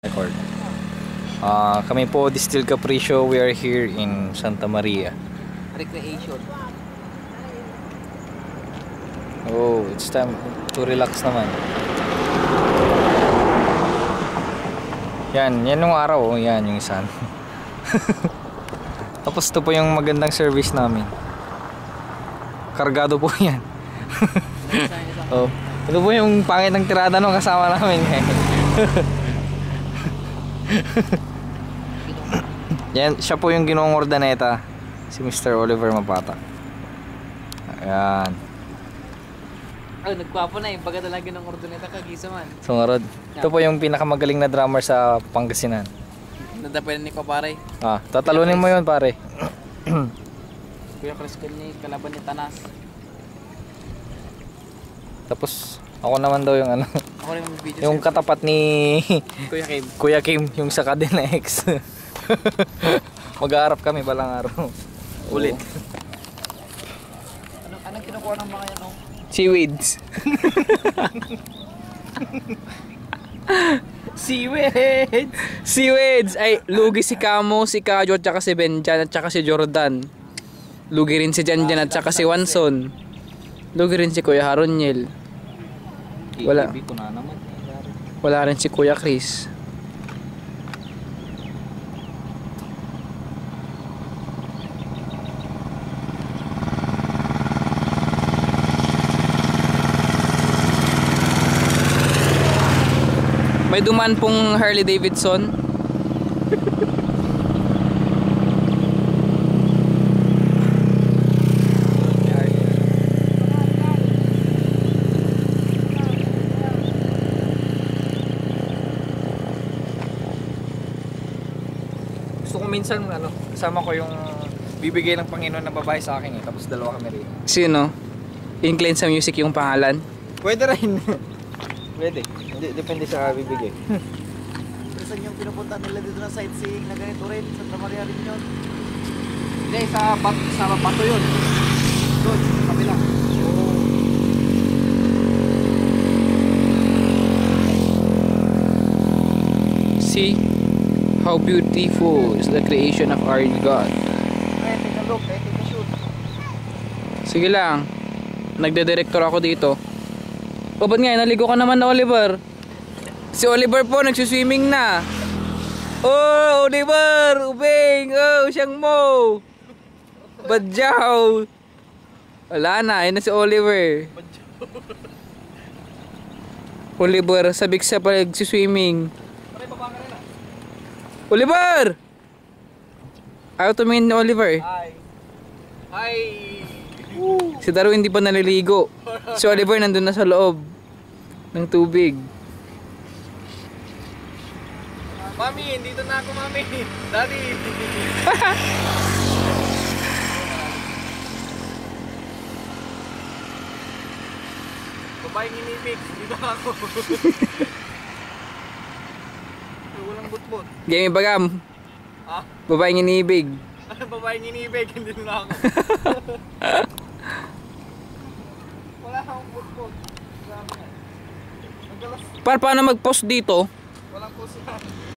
Record. Kami po Distill Capricio. We are here in Santa Maria Recreation. Oh, it's time to relax naman. Yan yung araw, oh. Yan yung sun. Tapos ito po yung magandang service namin. Kargado po yan. Oh, ito po yung pangit ng tirada nung kasama namin. Yan, siya po yung Ginoong Ordaneta, si Mr. Oliver Mapata. Ayan. Oh, nagpapo na eh. Pagka talaga ng Ordaneta kagisa man. Sungarod. Ito po yung pinakamagaling na drummer sa Pangasinan. Nadapayan ni Kapare. Tatalunin mo yun, pare. Kuya Crisco ni kalaban ni Tanas. Tapos ako naman daw yung ano, Ako rin yung video. yung katapat ni Kuya Kim. Kuya Kim, yung sa Cadena X. Mag-aarap kami balang araw. Ulit. Anong kinukuha ng mga yan? Oh? Seaweeds. Seaweeds! Seaweeds! Ay, lugi si Camo, si Kajo, at saka si Benjan, at saka si Jordan. Lugi rin si Janjan, at saka si Wanson. Lugi rin si Kuya Haroniel. Wala. Wala rin si Kuya Chris. May dumaan pong Harley Davidson. Gusto ko minsan kasama ko yung bibigay ng Panginoon na babae sa akin tapos dalawa kami rin. Sino? Incline sa music yung pangalan. Pwede rin. Pwede. Depende sa bibigay. Saan yung pinupunta nila dito na sightseeing na ganito rin? Santa Maria rin yun? Hindi, sa bato yun. Doon, sa kabila. See how beautiful is the creation of our God. Kaya tika look, kaya tika shoot. Sige lang. Nagde-director ako dito. O ba't nga, naligo ka naman na Oliver? Si Oliver po, nagsuswimming na. Oh, Oliver! Ubing! Oh, siyang mo! Badyaw! Wala na, yun na si Oliver. Oliver, sabik sa pag-swimming. Oliver! Ayaw tumingin ni Oliver. Hi! Si Darwin hindi pa naliligo. Si Oliver nandun na sa loob ng tubig. Mami, dito na ako, mami. Daddy. Babaeng inibig, dito na ako. Walang butbot. Game bagam. Ha? Babaeng inibig. Babaeng inibig, hindi na ako. Wala akong butbot. Paano mag-post dito? Walang puso.